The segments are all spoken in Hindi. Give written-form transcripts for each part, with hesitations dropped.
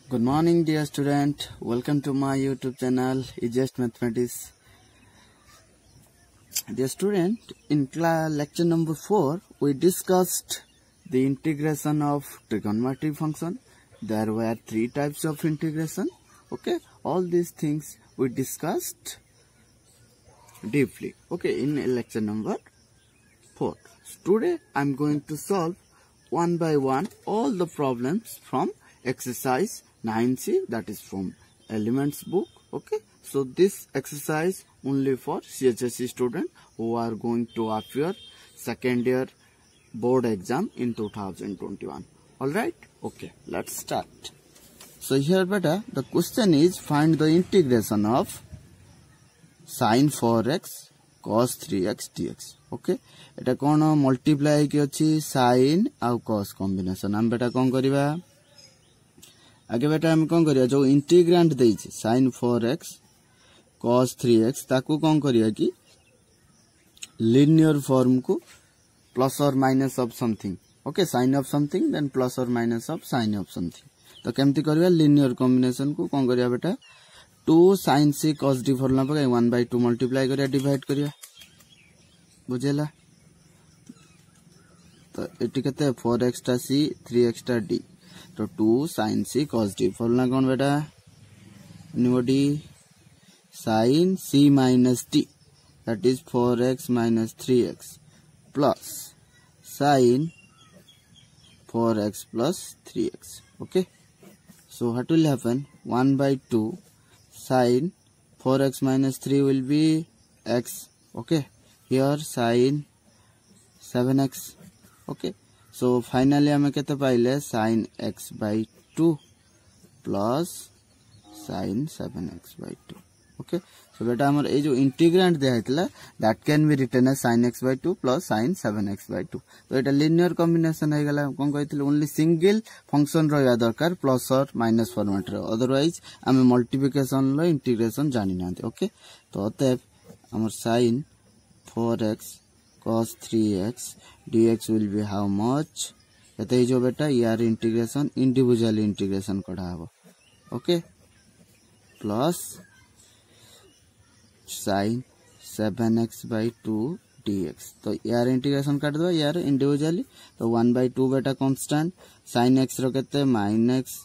Good morning, dear student. Welcome to my YouTube channel, Easiest Mathematics. Dear student, in lecture number 4, we discussed the integration of trigonometry function. There were 3 types of integration. Okay, all these things we discussed deeply. Okay, in lecture number 4. Today, I am going to solve one by one all the problems from exercise 9C, that is from Elements book. Okay, so this exercise only for CHSE student who are going to appear second year board exam in 2021. Alright, okay, let's start. So here beta, the question is find the integration of sin 4x cos 3x dx. Okay, एटा कौन मल्टीप्लाई की अच्छी sin आउ cos कॉम्बिनेशन हम बेटा कौन करिबा आगे बेटा हम कौन करिया जो integrant देइछि sin 4x cos 3x ताकू कौन करिया कि linear form को plus or minus of something. Okay, sin of something then plus or minus of sin of something. तो केमती करिया linear combination को कौन करिया बेटा 2 sin c cos d formula पर 1/2 मल्टीप्लाई करिया डिवाइड करिया बुझेला तो एटी केते 4x टा c 3x टा d तो 2 sin c cos d formula कौन बेटा anybody sin c minus d that is 4x minus 3x plus sin 4x plus 3x. Okay, so what will happen 1/2 sin 4x minus 3 will be x. Okay, here sin 7x. Okay, so finally हमें केते पाइले sin x by 2 plus sin 7x by 2. Okay, so बेटा हमर ए जो इंटीग्रेंट दिया हेतला that can be written as sin x by 2 plus sin 7x by 2. तो एटा लिनियर कॉम्बिनेशन हे गला कोन कहितले ओनली सिंगल फंक्शन रहया दरकार प्लस और माइनस फॉर्मेट रे अदरवाइज हमें मल्टीप्लिकेशन लो इंटीग्रेशन जानि नांते. ओके, तो अतः हमर sin 4x cos 3x dx will be how much एते जो बेटा यार इंटीग्रेशन इंडिविजुअल इंटीग्रेशन कढा हबो. Okay, plus sin 7x by 2 dx. तो यार इंटीग्रेशन काट दो यार इंडिविजुअली तो 1/2 बेटा कांस्टेंट sin x रो केते -x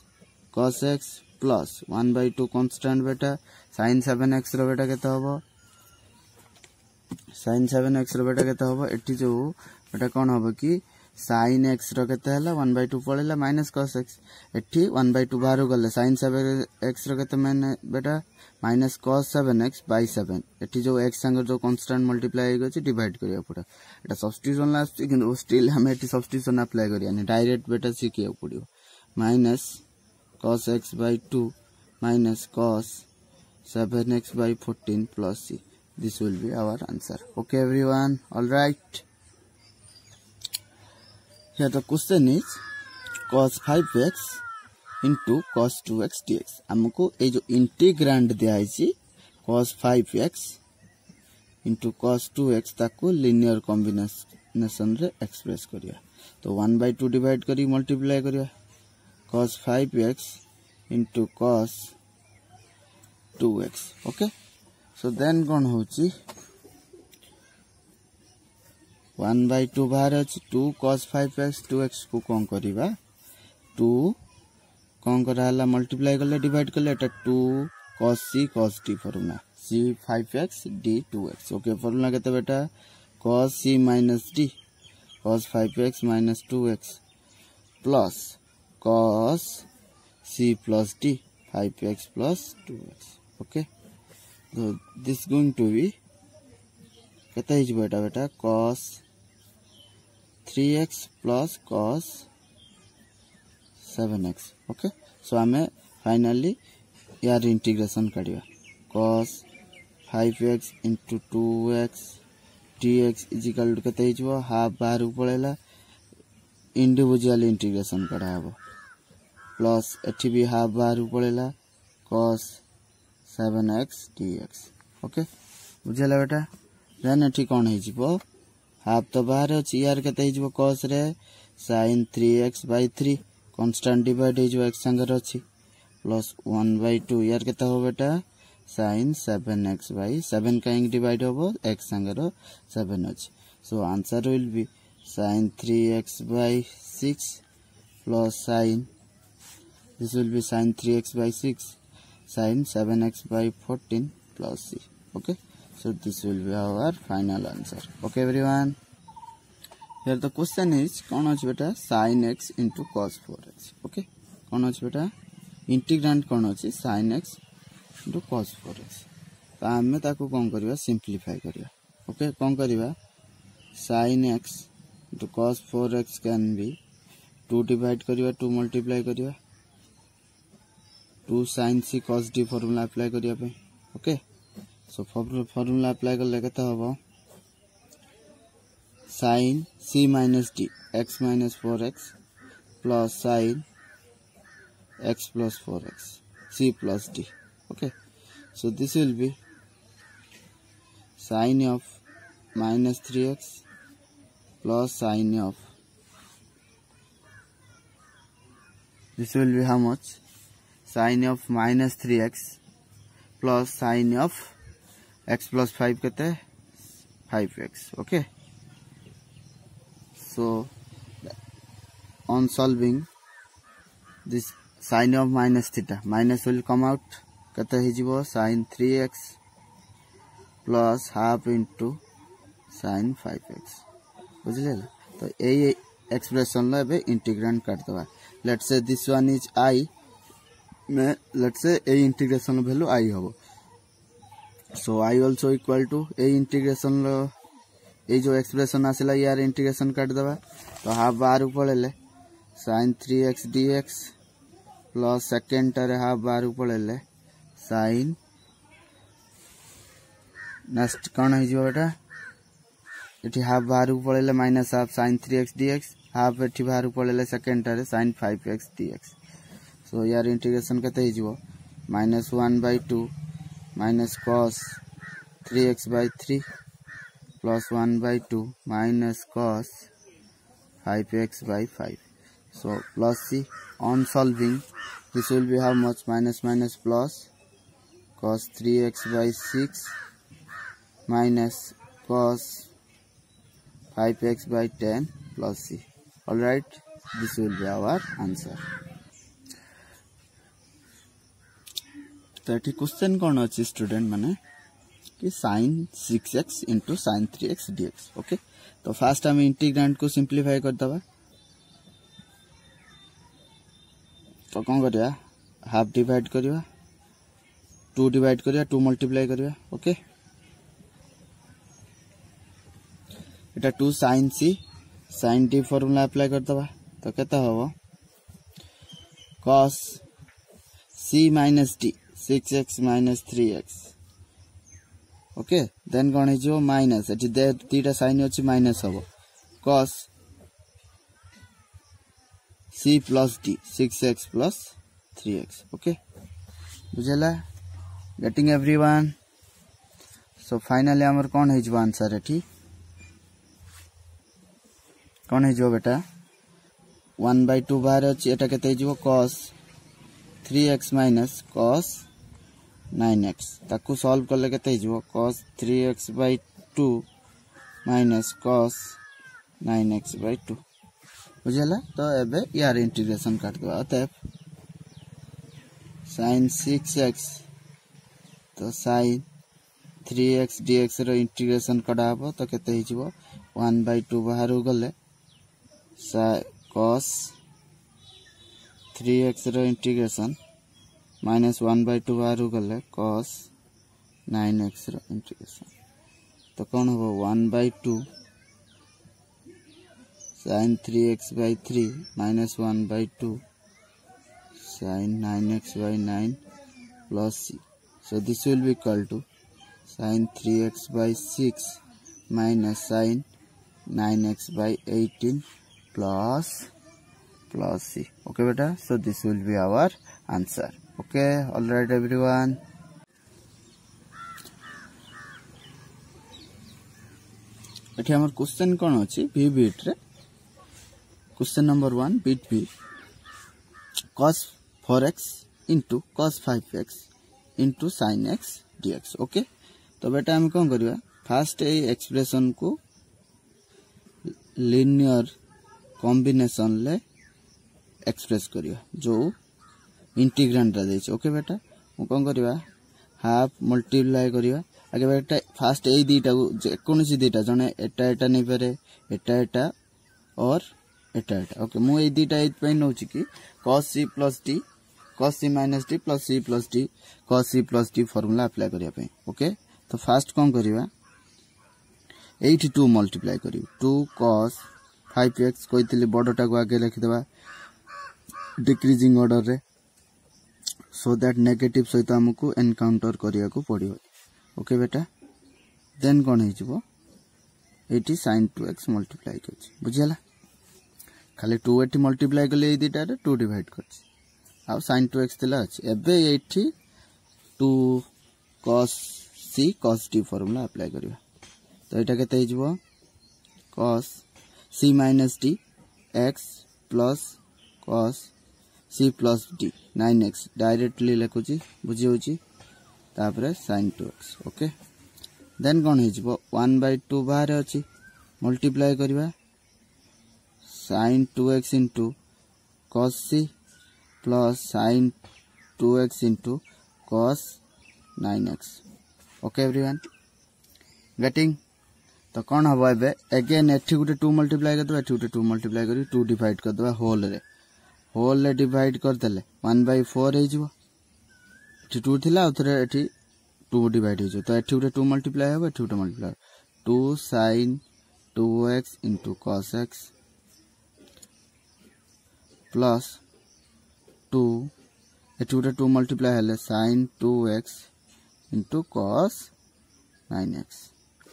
cos x plus 1/2 constant बेटा sin 7x रो बेटा केते होबो sin 7x रो बेटा केते होबो एठी जो बेटा कोन होबो कि sin x रो केते हला 1/2 पळेला माइनस cos x एठी 1/2 बाहर गले sin 7x रो केते मैंने बेटा माइनस cos 7x by 7 एठी जो x संग जो कांस्टेंट मल्टीप्लाई होगछि डिवाइड करिया पड़ा एटा सब्स्टिट्यूशन लास्ट किंतु स्टिल हम एठी सब्स्टिट्यूशन अप्लाई करिया नि डायरेक्ट बेटा सिकिया पड़ियो minus cos x by 2 minus cos 7x by 14 plus c. This will be our answer. Okay everyone, all right. Here the question is cos 5x into cos 2x dx. हमको ये जो इंटीग्रेंट दिया है cos 5x into cos 2x ताको लिनियर कॉम्बिनेशन रे एक्सप्रेस करिया तो 1/2 डिवाइड करी मल्टीप्लाई करिया cos 5x into cos 2x. Okay, so then कोन होची 1/2 बाहर अछि 2 cos 5x 2x को कोन करिबा 2 कोन कराला मल्टीप्लाई करले डिवाइड करले एटा 2 cos c cos d formula c 5x d 2x. Okay, formula केते बेटा cos c minus d cos 5x minus 2x plus cos c plus d 5x plus 2x. Okay, so this going to be केते हिज बेटा cos 3x plus cos 7x. Okay, so हमें फाइनली यार इंटीग्रेशन करिया cos 5x into 2x dx is equal to केते हिजबो हाफ बाहर पळेला इंडिविजुअल इंटीग्रेशन करा हबो प्लस एठी भी हाफ बाहर पळेला cos 7x dx. ओके, बुझला बेटा देन एठी कोन हिजबो हाफ तो बाहर अछि यार केते हिजबो cos रे sin 3x by 3 constant divide हो x संगर अछि प्लस 1/2 यार केता हो बेटा sin 7x by 7 का डिवाइड हो x संगर 7 अछि so answer will be sin 3x by 6 plus sin this will be sin 3x by 6 sin 7x by 14 plus c. Okay, so this will be our final answer. Okay everyone, here the question is कौन अछि बेटा sin x into cos 4x. Okay, कौन अछि बेटा इंटीग्रेंट कौन अछि sin x into cos 4x. तो आमे ताको कौन करिवा सिंपलीफाई करिवा. ओके कौन करिवा sin x into cos 4x can be 2 divide करिवा 2 मल्टीप्लाई करिवा 2 sin c cos d formula apply करिया पे. ओके सो फॉर्मूला अप्लाई करले केता होबो sin c minus d x minus 4x plus sin x plus 4x c plus d. Okay, so this will be sin of minus 3x plus sin of this will be how much sin of minus 3x plus sin of x plus 5 kete 5x. Okay, so on solving this sin of minus theta minus will come out kete hijibo sin 3x plus half into sin 5x. बुझले तो ए एक्सप्रेशन लो बे इंटीग्रेंट कर दवा. Let's say this one is i में लेट्स से ए इंटीग्रेशन वैल्यू i होबो so i also equal to ए इंटीग्रेशन लो ए जो एक्सप्रेशन आसिला यार इंटीग्रेशन कर दवा तो हाफ बाहर पळेले sin 3x dx plus second टारे हाफ बाहर पळेले sin नेक्स्ट कोन हिजो बेटा इठी हाफ बाहर पळेले minus half sin 3x dx half इठी बाहर पळेले सेकंड टारे sin 5x dx. सो यार इंटीग्रेशन कते हिजो -1/2 minus cos 3x by 3 plus 1/2 minus cos 5x by 5. So plus c. On solving this will be how much minus minus plus cos 3x by 6 minus cos 5x by 10 plus c. Alright, this will be our answer. तो ये क्वेश्चन कौन अच्छी स्टूडेंट माने कि sin 6x into sin 3x dx. Okay तो फास्ट हम इंटीग्रेंट को सिंपलीफाई कर दबा तो कौन करिया हाफ डिवाइड करिया 2 डिवाइड करिया 2 मल्टीप्लाई करिया. ओके एटा 2 sin c sin d formula apply कर दबा तो केता होबो cos c minus d 6x minus 3x. Okay then कौन हिजो माइनस एटी दे तीटा साइन अछि माइनस होबो cos c plus d 6x plus 3x. Okay बुझला गेटिंग एवरीवन. सो फाइनली हमर कौन हिजो आंसर एटी कौन हिजो बेटा 1/2 बाहर अछि एटा केते हिजो cos 3x minus cos 9x ताकू सॉल्व करले केते हिजो cos 3x by 2 minus cos 9x by 2. बुझला तो एबे यार इंटीग्रेशन काट दो अतः sin 6x तो sin 3x dx रो इंटीग्रेशन कडाबो तो केते हिजो 1/2 बाहर गले cos 3x रो इंटीग्रेशन minus 1/2 बाहर गले cos 9x रो इंटीग्रेशन तो कौन हो 1/2 sin 3x by 3 minus 1/2 sin 9x by 9 plus c. So this will be equal to sin 3x by 6 minus sin 9x by 18 plus c. Okay beta, so this will be our answer. Okay, all right everyone. एठी हमर क्वेश्चन कोन अछि बी बीट रे क्वेश्चन नंबर 1 बीट बी cos 4x into cos 5x into sin x dx। Okay तो बेटा हम कौन करवा फास्ट ए एक्सप्रेशन को लिनियर कॉम्बिनेशन ले एक्सप्रेस करिया जो इंटीग्रांड रा देछ। ओके बेटा मु कौन करवा हाफ मल्टीप्लाई करिवा आगे बेटा फास्ट ए दीटा को जे कोनसी दीटा जने एटा एटा नै पारे एटा और एटा। ओके मु ए दीटा ए पे नउची कि cos c plus d cos c minus d plus c plus d cos c plus d formula apply करिया पे। ओके तो फास्ट कौन करिवा 82 मल्टीप्लाई करी 2 cos 5x कोइतली बडटा को आगे लिखि देबा डिक्रीजिंग ऑर्डर रे सो दैट नेगेटिव सहित हमको एनकाउंटर करिया को पड़ियो। ओके बेटा देन कोन हे जिवो 80 sin 2x मल्टीप्लाई करछि बुझियला खाली 280 मल्टीप्लाई कले ए दिटा रे 2 डिवाइड करछि आ sin 2x तला अछि एबे 80 2 cos c cos d formula apply करिवा तो एटा केते हे जिवो cos c minus d x plus cos c plus d 9x directly लिखुची बुझी होची तापरे sin 2x। ओके देन कोन हे जिवो 1/2 बाहर अछि मल्टीप्लाई करिवा sin 2x into cos c plus sin 2x into cos 9x। Okay everyone getting तो कौन हम ए अगेन एठी गुटे 2 मल्टीप्लाई कर दबा एठी गुटे 2 मल्टीप्लाई करी 2 डिवाइड कर दबा होल रे डिवाइड कर देले 1/4 हे जिवो एठी 2 थिला उथरे एठी 2 डिवाइड हे जो तो एठी गुटे 2 मल्टीप्लाई हो एठी गुटे multiply 2 sin 2x into cos x plus 2 एठी गुटे 2 मल्टीप्लाई हले sin 2x into cos 9x।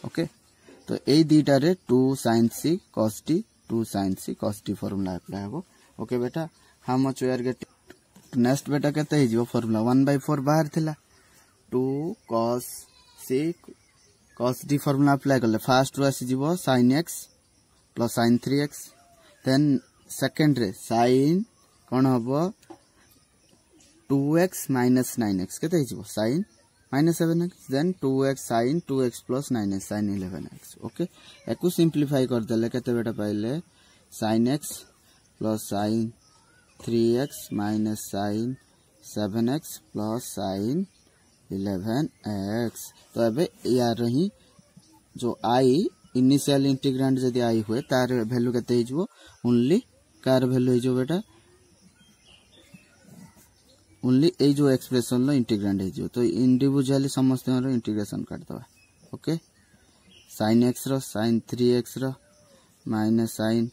Okay तो ए दीटा रे 2 sin c cos t 2 sin c cos t formula apply हो। ओके बेटा how much we are getting next बेटा केते हे जिवो फार्मूला 1/4 बाहर थिला 2 cos c cos d formula apply करले फर्स्ट रो आसी जिवो sin x plus sin 3x then second रे sin कोन हबो 2x minus 9x केते हे जिवो sin minus 7x then 2x sin 2x plus 9x sin 11x। Okay एकु सिंपलीफाई कर देले केते बेटा पाइले sin x plus sin 3x minus sin 7x plus sin 11x। तो अबे यार रही जो i इनिशियल इंटीग्रांड जदी i हुए तार वैल्यू केते हे जिवो ओनली कार वैल्यू हे जो बेटा ओनली ए जो एक्सप्रेशन लो इंटीग्रांड है जो तो इंडिविजुअली समस्त रो इंटीग्रेशन कर दवा। ओके sin x रो sin 3x rho minus sin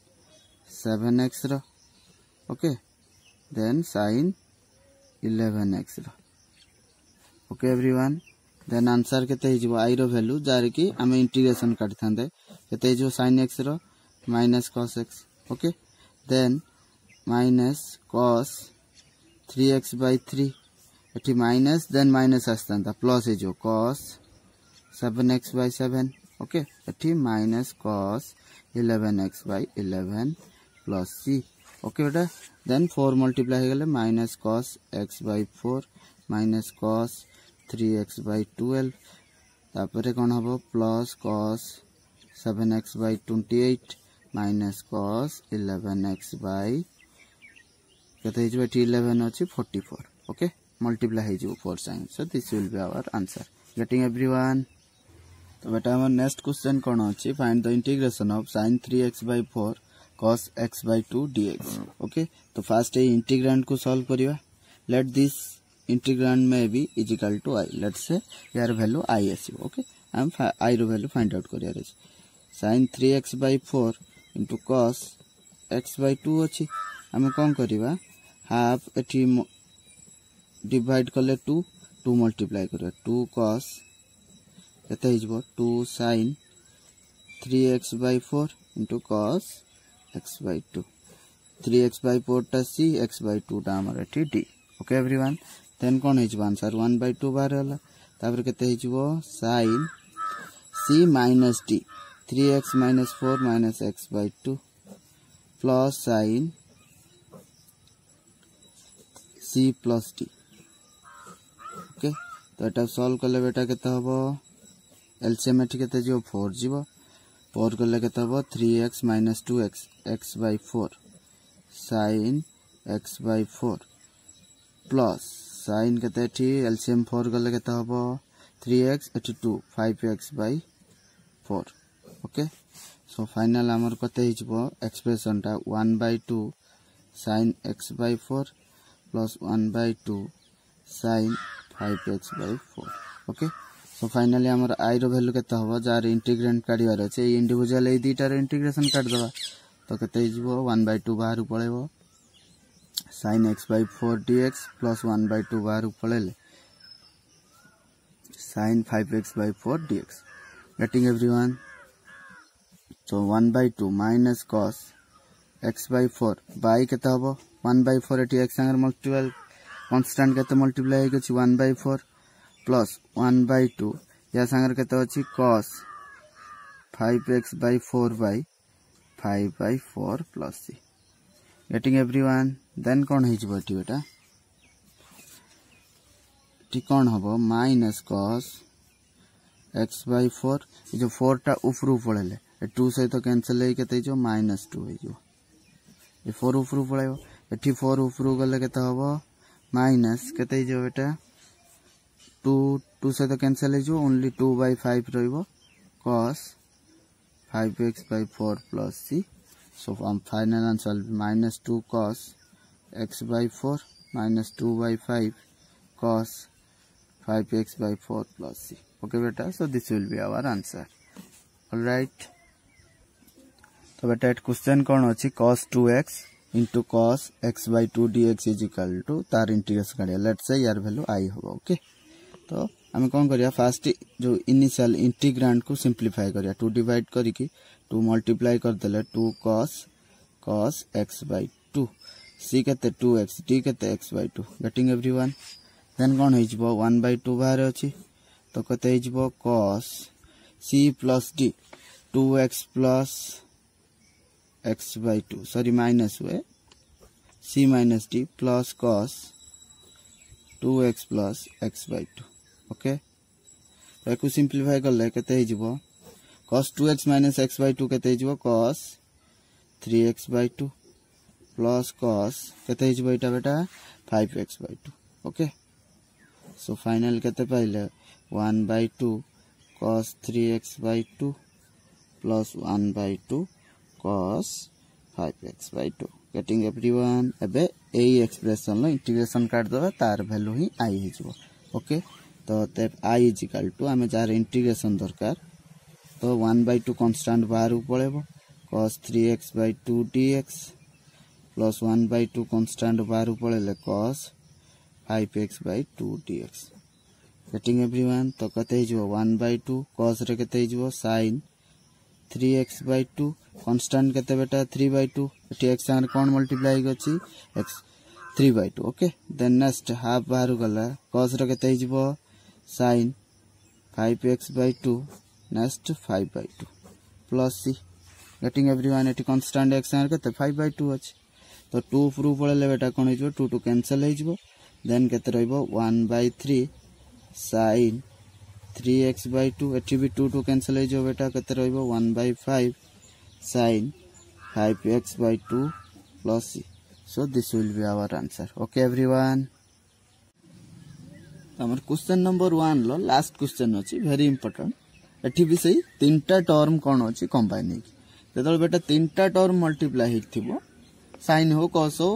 7x रो ओके देन sin 11x रो। ओके एवरीवन देन आंसर केते हे जिवो i रो वैल्यू जार की हमें इंटीग्रेशन करथांदे केते हे जो sin x रो माइनस cos x। Okay then minus cos 3x/3 एठी माइनस देन माइनस आस्तांता प्लस हे जो cos 7x/7। ओके एठी माइनस cos 11x/11 plus c। Okay बेटा देन 4 मल्टीप्लाई हे गेले minus cos x/4 minus cos 3x/12 तापरे कोन हबो plus cos 7x/28 minus cos 11x/ केते हे जो 11 अछि 44। ओके मल्टीप्लाई हे जो 4 sin so this will be our answer getting everyone. तो बेटा हमर नेक्स्ट क्वेश्चन कोन अछि find the integration of sin 3x/4 cos x/2 dx। Okay तो फर्स्ट ए इंटीग्रांड को सॉल्व करिवा लेट दिस इंटीग्रांड में be is equal to i let's say यार वैल्यू i आसी। ओके हम i रो वैल्यू फाइंड आउट करिया रे sin 3x/4 into cos x/2 अछि हम कोन करिवा हाफ एठी डिवाइड करले 2 मल्टीप्लाई करिवा 2 cos केते हे जबो 2 sin 3x/4 into cos x/2 3x/4 टा c x/2 टा हमर एठी d। ओके एवरीवन देन कोन हे जबो आंसर 1/2 बार होला तापर केते हे जबो sin c minus d 3x minus 4 minus x/2 plus sin c plus d okay तो एटा सॉल्व करले बेटा केते हबो एलसीएम एठी केते जो 4 जीवो 4 करले केते हबो 3x - 2x x/4 sin x/4 plus sin केते एठी एलसीएम 4 करले केते हबो 3x एठी 2 5x/4 ओके सो फाइनल हमर कते हिजबो एक्सप्रेशन टा 1/2 sin x/4 plus 1/2 sin 5x/4 okay so finally हमर i रो वैल्यू केते हबो जार इंटीग्रेंट काढियार अछि इंडिविजुअल ए दीटा रे इंटीग्रेशन काढ दबा तो केते हिजबो 1/2 बाहर पळेबो sin x/4 dx प्लस 1/2 बाहर पळेले sin 5x/4 dx getting everyone so 1/2 minus cos x/4 by केते हबो 1/4 एटी x संगे मल्टीपल कांस्टेंट केते मल्टीप्लाई हे अछि 1/4 प्लस 1/2 या संगे केते अछि cos 5x/4 by 5/4 plus c getting everyone then कोन हे जबो एटी बेटा टी कोन हबो माइनस cos x/4 ये जो 4 टा ऊपरू पळेले 2 सहित कैंसिल हे केते जो -2 हे जो ये 4 ऊपरू पळेबो एठी 4 ऊपरू गले केते हबो माइनस केते जो बेटा 2 सहित कैंसिल हे जो only 2/5 रहइबो cos 5x/4 plus c so final answer -2 cos x/4 -2/5 cos 5x/4 plus c okay beta so this will be our answer all right तो बेटा एट क्वेश्चन कोन अछि cos 2x into cos x/2 dx is equal to तार इंटीग्रेशन करिया लेट्स से यार वैल्यू i हो ओके तो हम कोन करिया फर्स्ट जो इनिशियल इंटीग्रांड को सिंपलीफाई करिया 2 डिवाइड करी की 2 मल्टीप्लाई कर देले 2 cos x/2 c केते 2x d केते x/2 गेटिंग एवरीवन देन कोन हिजबो 1/2 बाहर अछि तो केते हिजबो cos c plus d 2x plus x/2 sorry minus way c minus d plus cos 2x plus x/2 okay तो एको सिंपलीफाई करले केते हिजबो cos 2x minus x/2 केते हिजबो cos 3x/2 plus cos केते हिजबो एटा बेटा 5x/2 okay so final केते पाइले 1/2 cos 3x/2 plus 1/2 cos 5x/2 getting everyone एबे ए एक्सप्रेशन लो इंटीग्रेशन काट दबा तार वैल्यू ही i हिजबो ओके तो ते i इज इक्वल टू हमें जार इंटीग्रेशन दरकार तो 1/2 कांस्टेंट बाहर पळेबो cos 3x/2 dx plus 1/2 constant बाहर पळेले cos 5x/2 dx getting everyone तो कते हिजबो 1/2 cos रे कते हिजबो sin 3x/2 कांस्टेंट केते बेटा 3/2 एटी x संगे कोन मल्टीप्लाई गछि x 3/2 okay then next half बाहर गला cos रे केते हिजबो sin 5x/2 नेक्स्ट 5/2 प्लस c गेटिंग एवरीवन एटी कांस्टेंट x संगे केते 5/2 अछि तो 2 प्रूफ पळले बेटा कोन हिजबो 2 टू कैंसिल हिजबो देन केते रहइबो 1/3 sin 3x/2 एटी भी 2 टू कैंसिल हे जो बेटा केते रहइबो 1/5 sin 5x/2 plus c so this will be our answer okay everyone हमर क्वेश्चन नंबर 1 लो लास्ट क्वेश्चन अछि वेरी इंपोर्टेंट एठी भी सही तीनटा टर्म कोन अछि कंबाइन हे जेतल बेटा तीनटा टर्म मल्टीप्लाई हेथिबो sin हो cos हो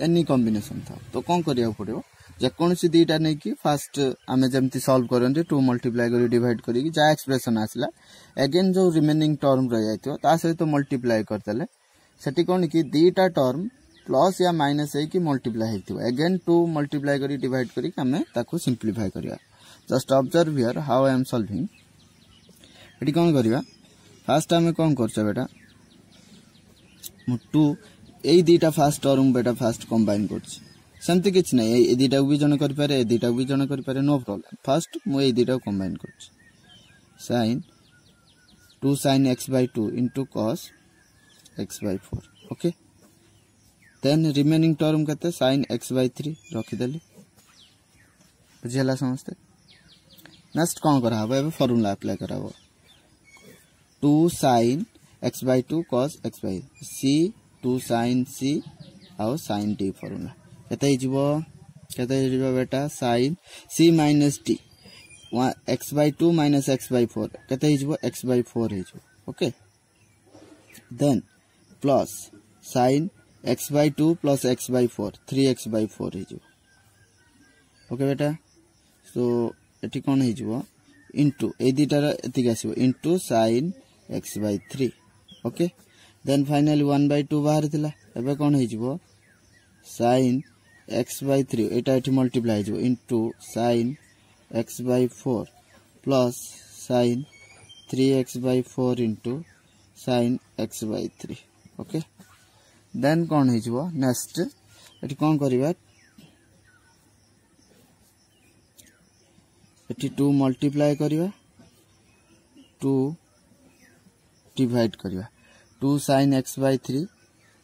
एनी कॉम्बिनेशन था तो कोन करिया पड़ियो जे कोनसी दीटा नै कि फर्स्ट हमें जेमति सॉल्व करंती 2 मल्टीप्लाई करी डिवाइड करी कि जा एक्सप्रेशन आसला अगेन जो रिमेनिंग टर्म रह जाइतो ता सहित मल्टीप्लाई करतले सेठी कोन कि दीटा टर्म प्लस या माइनस है कि मल्टीप्लाई हेथिबो अगेन 2 मल्टीप्लाई करी डिवाइड करी हमें ताको सिंपलीफाई करिया just observe here how I am solving एठी कोन करिया फर्स्ट हमें कोन करछ बेटा 2 एई दीटा फर्स्ट टर्म बेटा फर्स्ट कंबाइन करछ सेमति किछ नै ए दीटा भी जण करि पारे ए दीटा भी जण करि पारे नो प्रॉब्लम फर्स्ट मो ए दीटा कंबाइन करछ sin 2 sin x/2 into cos x/4 okay then remaining term कते sin x/3 रखि देली बुझीला समस्ते नेक्स्ट कौन करा हबो एबे फार्मूला अप्लाई कराबो 2 sin x/2 cos x/2 c 2 sin c आउ sin t फार्मूला केते हिजबो बेटा sin c minus t x/2 minus x/4 केते हिजबो x/4 हिजबो okay then plus sin x/2 plus x/4 3x/4 हिजबो ओके बेटा सो एटी कोन हिजबो इनटू ए दिटार एतिक आसीबो into sin x/3 okay then finally 1/2 बाहर थिला एबे कोन हिजबो sin x/3 एटा एठी मल्टीप्लाई हिजबो into sin x/4 plus sin 3x/4 into sin x/3 okay then कोन हिजबो नेक्स्ट एठी कोन करिबा एठी 2 मल्टीप्लाई करिबा 2 डिवाइड करिबा 2 sin x/3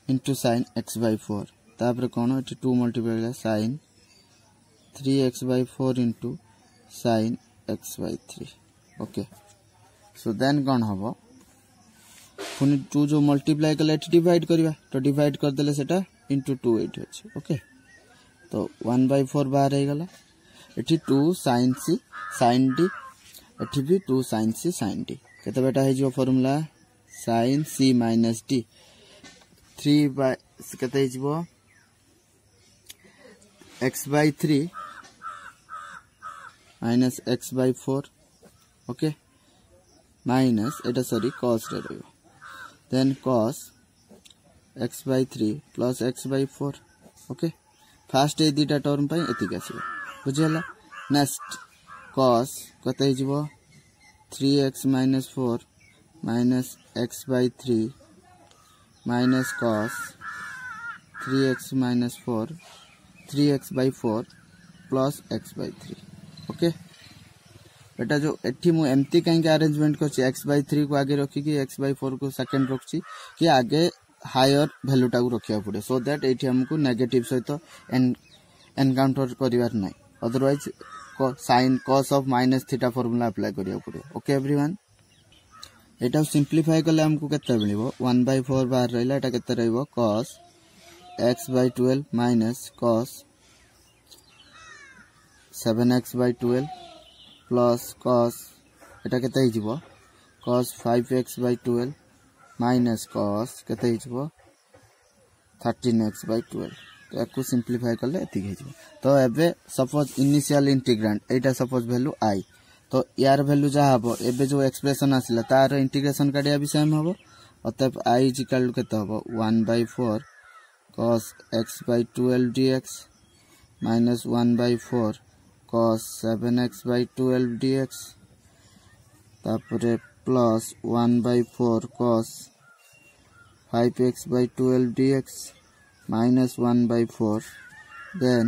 into sin x/4 तापर कोन एठी 2 मल्टीप्लाई करिबा sin 3x/4 into sin x/3 okay so then कोन हबो पुनी 2 जो मल्टीप्लाई कले एठी डिवाइड करिबा तो डिवाइड कर देले सेटा into 2 एठी अछि ओके तो 1/4 बाहर हे गला एठी 2 sin c sin d एठी भी 2 sin c sin d केते बेटा हे जो formula sin c minus d 3 by केते हे जो x/3 minus x/4 okay minus एटा सॉरी cos रे रहयो then cos x/3 plus x/4 okay first ए दिटा टर्म पई एतिक आसीबो बुझियला नेक्स्ट cos कते हिजबो 3x minus 4 minus x/3 minus cos 3x minus 4 3x/4 plus x/3 okay बेटा जो एठी मु एमती काई के अरेंजमेंट करछि x/3 को आगे रखी कि x/4 को सेकंड रखछि कि आगे हायर वैल्यू टा को रखिया पड़े सो दैट एठी हमको नेगेटिव सहित एनकाउंटर करिवार नै otherwise sin cos of minus theta formula apply करिया पड़े ओके एवरीवन एटा सिंपलीफाई करले हमको केते मिलिबो 1/4 बाहर रहला एटा केते रहइबो cos x/12 minus cos 7x/12 plus cos एटा केते हिजबो cos 5x/12 minus cos केते हिजबो 13x/12 तो याकू सिंपलीफाई करले एतिक हिजबो तो एबे suppose initial integrant Etah suppose value i तो यार वैल्यू जा हबो एबे जो एक्सप्रेशन आसिला तार इंटीग्रेशन काडिया भी सेम हबो अतः i इक्वल टू केते हबो 1/4 cos x/12 dx minus 1/4 cos 7x/12 dx तापरे plus 1/4 cos 5x/12 dx minus 1/4 then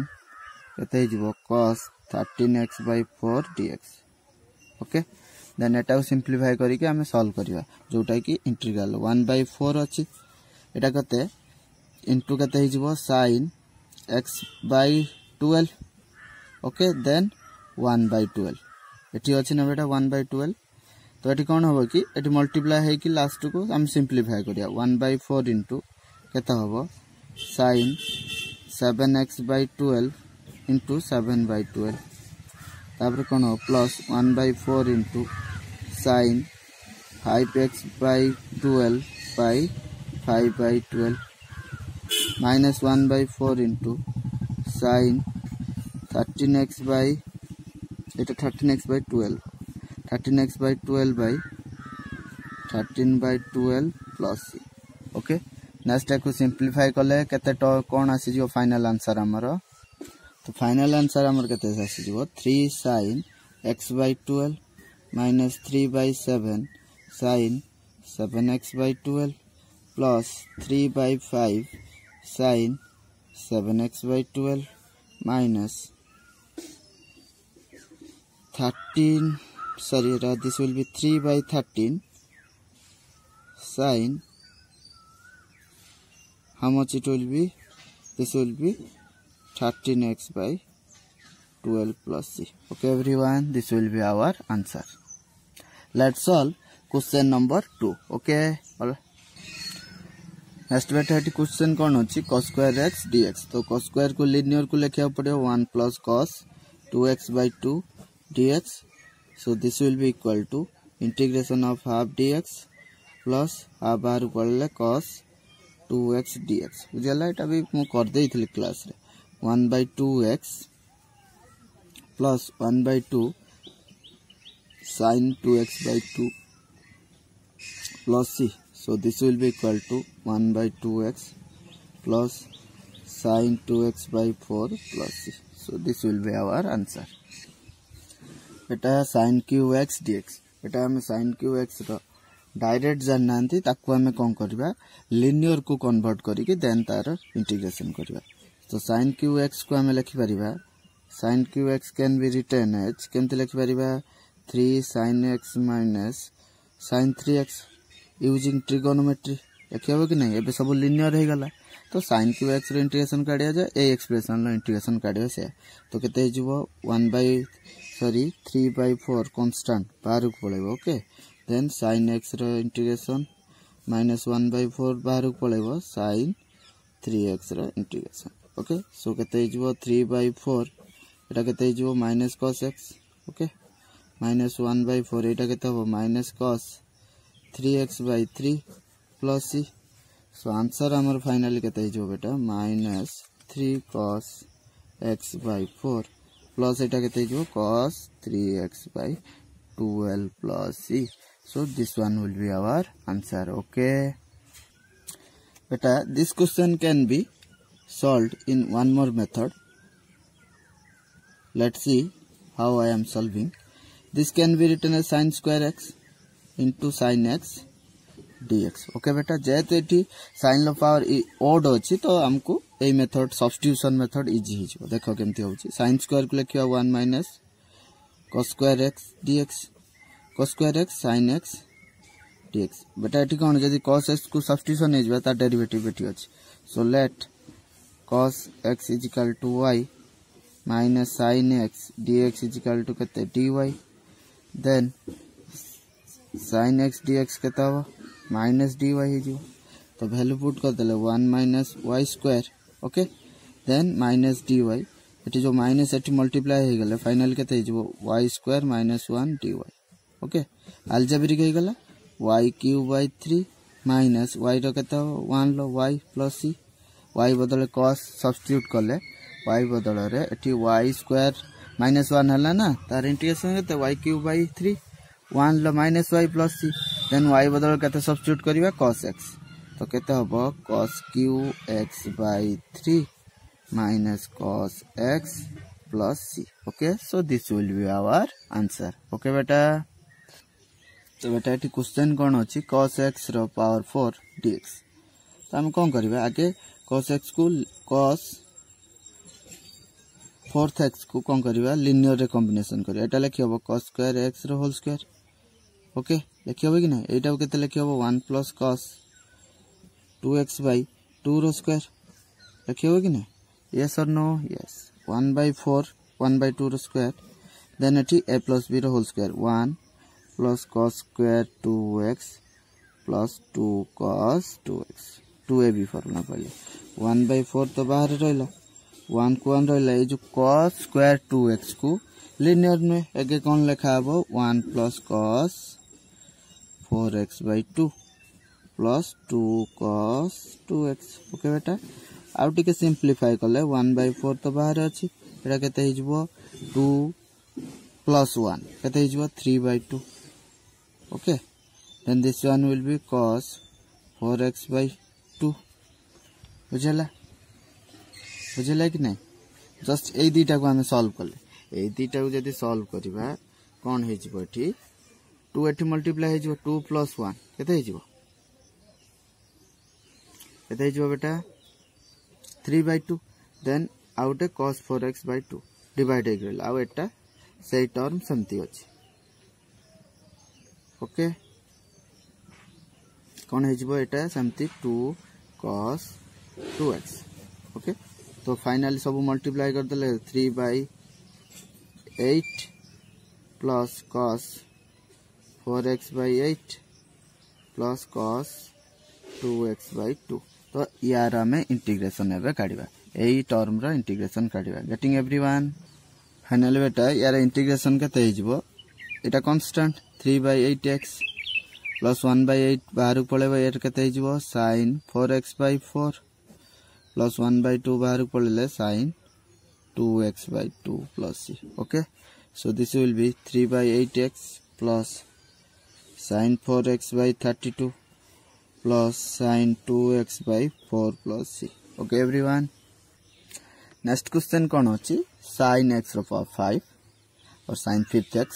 केते हिजबो cos 13x/4 dx okay then एटा सिंपलीफाई करी के हमें सॉल्व करिवा जोटा कि इंटीग्रल 1/4 अछि एटा कते इनटू केते हिजबो sin x/12 ओके देन 1/12 एठी अछि ना बेटा 1/12 तो एठी कोन होबो कि एठी मल्टीप्लाई है कि लास्ट को हम सिंपलीफाई करिया 1/4 इनटू केते होबो sin 7x/12 into 7/12 तापर कोन हो plus 1/4 into sin 5x/12 by 5/12 minus 1/4 into sin 13x/12 13x/12 by 13/12 plus c okay next को सिंपलीफाई करले केते कोन आसी जो फाइनल आंसर हमरो तो फाइनल आंसर हमर केते आसी जो 3 sin x/12 minus 3/7 sin 7x/12 plus 3/5 sin 7x/12 minus 13 sorry this will be 3/13 sin how much it will be this will be 13x/12 12 plus c. Okay everyone, this will be our answer. Let's solve question number 2. Okay, next बेटा ये क्वेश्चन कौन अच्छी cos square x dx. तो cos square को लिनियर को लिखा पड़े 1 plus cos 2x by 2 dx. So this will be equal to integration of half dx plus half बाहर पड़े cos 2x dx. बुझला एटा भी मु कर देई थिली क्लास रे 1 by 2x plus 1 by 2 sin 2x by 2 plus c. So this will be equal to 1 by 2x plus sin 2x by 4 plus c. So this will be our answer. बेटा sin qx dx. बेटा हम sin qx रो डायरेक्ट जानना ताकू आम कौन करवा लिनियर को कन्वर्ट करके देन तार इंटीग्रेशन करवा. तो sin qx को आम लिखिपर sin qx can be written as केमती लिखिपर 3 sin x minus sin 3x using trigonometry लिखा कि नहीं. एबे सब लिनियर हो गला तो sin qx रो इंटीग्रेशन काढ़िया जाए ए एक्सप्रेशन रो इंटीग्रेशन काढ़िया से तो केते हिजबो 3/4 कांस्टेंट बाहर को पळेबो. ओके then sin x रो इंटीग्रेशन minus 1/4 बाहर को पळेबो sin 3x रो इंटीग्रेशन. ओके सो केते हिजबो 3/4 एटा केते हिजबो minus cos x. Okay minus 1/4 एटा केते हो minus cos 3x by 3 plus c. So answer हमर फाइनली केते हिजबो बेटा minus 3 cos x by 4 plus एटा केते हिजबो cos 3x by 12 plus c. So this one will be our answer. Okay beta, this question can be solved in one more method. Let's see how I am solving. This can be written as sin square x into sin x dx. Okay beta, जेहेतु एटी sin लो पावर ओड अछि तो हमको ए मेथड सब्स्टिट्यूशन मेथड इजी हिजो. देखो केमती होछि sin स्क्वायर को लिखियो 1 minus cos square x dx cos square x sin x dx. बेटा एटी कोन जदी cos x को सब्स्टिट्यूशन हेजबा ता डेरिवेटिव एटी अछि. So let cos x is equal to y minus sin x dx is equal to केते dy. Then sin x dx केता हो minus dy हेजो. तो वैल्यू पुट कर देले 1 minus y square. Okay then minus dy एटी जो माइनस एटी मल्टीप्लाई हे गेले फाइनल केते हेजो y square minus 1 dy. Okay algebraic हो गला y cube by 3 minus y रो केता 1 लो y plus c. y बदले cos सब्स्टिट्यूट करले y बदले रे एटी y स्क्वायर minus 1 हला ना तार इंटीग्रेशन केते y क्यूब by 3 1 लो minus y plus c. Then y बदले केते सब्स्टिट्यूट करिवा cos x. तो केते हबो cos cube x by 3 minus cos x plus c. Okay, so this will be our answer. Okay बेटा, तो बेटा ये क्वेश्चन कौन अच्छी cos x रो पावर 4 dx. तो हम कौन करिबा आगे cos x को cos 4th x को कौन करिबा लिनियर रे कॉम्बिनेशन करिया. एटा लिखियो cos square x रो होल स्क्वायर. ओके लिखियो कि ना एटा केते लिखियो 1 plus cos 2x by 2 रो स्क्वायर. लिखियो कि ना yes or no? yes. 1/4 1/2 रो स्क्वायर. देन एटी a plus b रो whole square 1 plus cos square 2x plus 2 cos 2x 2ab formula पहले 1/4 तो बाहर रहला 1 को 1 रहला. ये जो cos square 2x को लिनियर में आगे कौन लिखा हबो 1 plus cos 4x by 2 plus 2 cos 2x. Okay बेटा आउ टिके सिंपलीफाई करले 1/4 तो बाहर अछि एटा केते हिजबो 2 plus 1 केते हिजबो 3/2. Okay, then this one will be cos 4x by 2. बुझला कि नहीं. जस्ट ए दीटा को हमें सॉल्व करले ए दीटा को जदी सॉल्व करबा कोन हे जिवो एठी 2 एठी मल्टीप्लाई हे जिवो 2 plus 1 केते हे जिवो बेटा 3/2. देन आउटे cos 4x by 2 डिवाइड हे गेल आउ एटा सेही टर्म समती अछि. ओके कौन है एटा समती 2 cos 2x. ओके तो फाइनली सब मल्टीप्लाई कर देले 3/2 8 plus cos 4x by 8 plus cos 2x by 2 तो यार आमे इंटीग्रेशन एबे काढिबा एई टर्म रो इंटीग्रेशन काढिबा गेटिंग एवरीवन फाइनली बेटा यार इंटीग्रेशन केते हिजबो एटा constant 3 by 8x plus 1 by 8 बाहर पळेबो एट केते हिजबो sin 4x by 4 plus 1 by 2 बाहर पळले sin 2x by 2 plus c okay so this will be 3 by 8x plus sin 4x by 32 plus sin 2x by 4 plus c okay everyone next question कौन होची sin x रो पावर 5 और sin 5x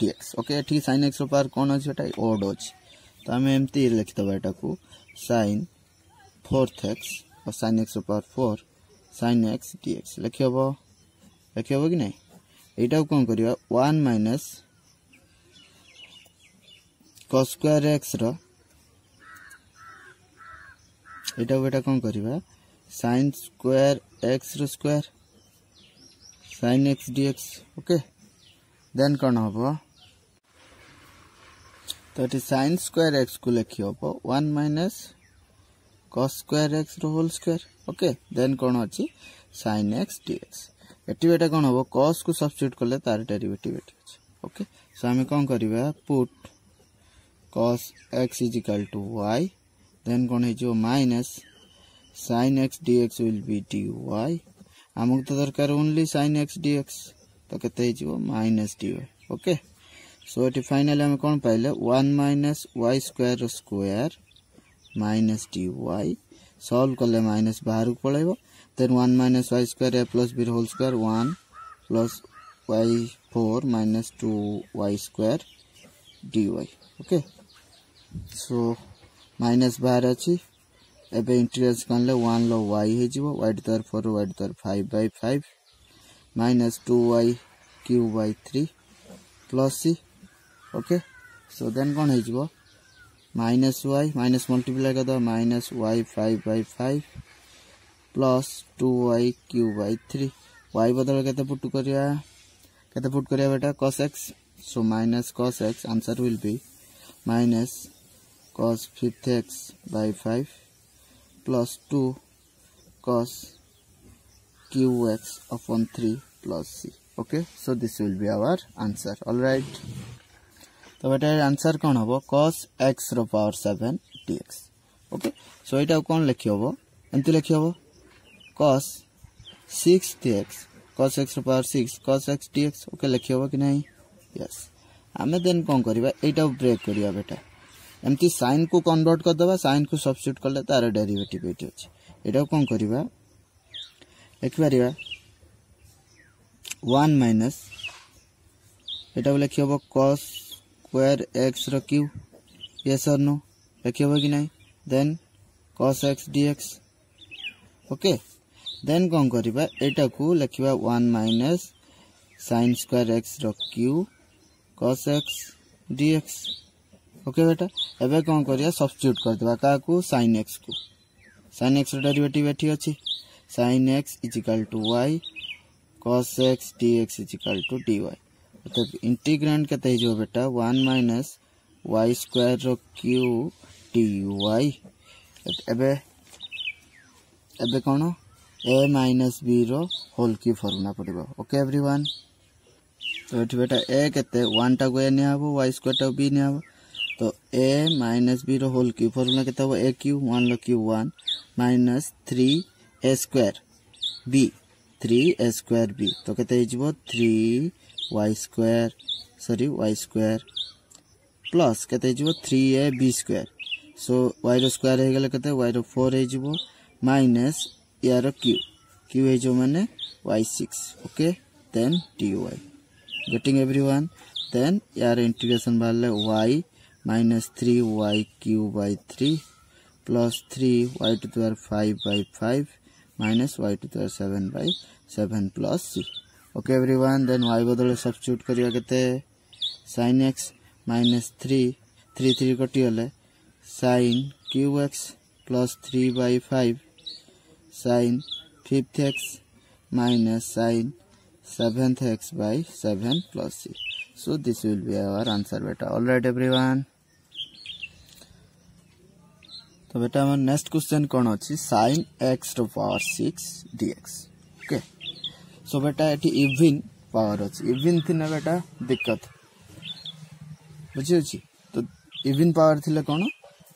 dx ओके एठी sin x रो पावर कौन होची एटा ओड होची तो हम एमती लिख दबा एटा को sin 4x और sin x रो पावर 4 sin x dx लिखियो कि नहीं एटा कोन करिया 1 minus cos square x रो एटा बेटा कोन करिवा sin square x रो square sin x dx okay then कोन होबो तो एटी sin square x को लिखियो 1 minus cos square x रो होल स्क्वायर ओके देन कोन अछि sin x dx एटी बेटा कोन होबो cos को सब्स्टिट्यूट करले तार डेरिवेटिव एटी अछि ओके सो हम कोन करिवा put cos x is equal to y then कोन हे जो minus sin x dx will be dy हमक तो दरकार ओनली sin x dx तो केते हे जो minus dy okay so eighty finally हम कोन पाइले 1 minus y square square minus dy solve करले माइनस बाहर पळेबो then 1 minus y square a plus b whole square 1 plus y 4 minus 2y square dy okay so minus बाहर अछि एबे इंटीग्रेट करले 1 लो y हे जिवो y to the 4 y to the 5 by 5 minus 2y cube by 3 plus c okay so then कोन हे जिवो minus y minus multiply कर दो minus y 5 by 5 plus 2y cube by 3 y बदल केते पुट करिया बेटा cos x so minus cos x answer will be minus cos 5x by 5 plus 2 cos qx upon 3 plus c okay so this will be our answer all right तो बेटा आंसर कोन होबो cos x रो पावर 7 dx ओके सो एटा कोन लिखियो एंती लिखियो cos 6 dx cos x रो power 6 cos x dx okay लिखियो कि नहीं यस हमें देन कोन करबा एटा ब्रेक करिया बेटा एंती sin को कन्वर्ट कर दबा sin को सब्स्टिट्यूट करले तार डेरिवेटिव एटी अछि एटा कोन करबा लिख परिबा 1 minus एटा लिखियो cos square x रो क्यू yes or no लिखियो कि नहीं then cos x dx okay then कोन करबा एटा को लिखिबा 1 minus sin square x रो क्यू cos x dx ओके बेटा एबे कोन करिया सब्स्टिट्यूट कर देबा का को sin x रो डेरिवेटिव एठी अछि sin x is equal to y cos x dx is equal to dy तो इंटीग्रेंड केते जो बेटा 1 minus y square रो q dy एबे कोन a minus b रो होल की फॉर्मूला पड़िबो ओके एवरीवन तो एठी बेटा a केते 1 टा को a ने आबो y square टा b ने आबो तो a minus b रो होल की फॉर्मूला केते हो a q 1 low q 1 minus 3 a square b 3 a square b तो केते हिजबो 3 y square plus केते हिजबो 3a b square सो y रो स्क्वायर हे गेले केते y रो 4 हे जिवो माइनस यार q हे जो माने y6 okay then dy getting everyone then यार इंटीग्रेशन बाले y minus 3y cube by 3 plus 3y to the 5 by 5 minus y to the 7 by 7 plus c okay everyone then y बदले सब्स्टिट्यूट करिया केते sin x minus 3 कटि गले sin qx plus 3 by 5 sin 5x minus sin 7th x by 7 plus c. So this will be our answer beta. All right everyone. तो बेटा हमारा नेक्स्ट क्वेश्चन कौन अच्छी sin x to power 6 dx. Okay so बेटा ये इवन पावर अच्छी इवन थी ना बेटा दिक्कत बुझी तो इवन पावर थिले कौन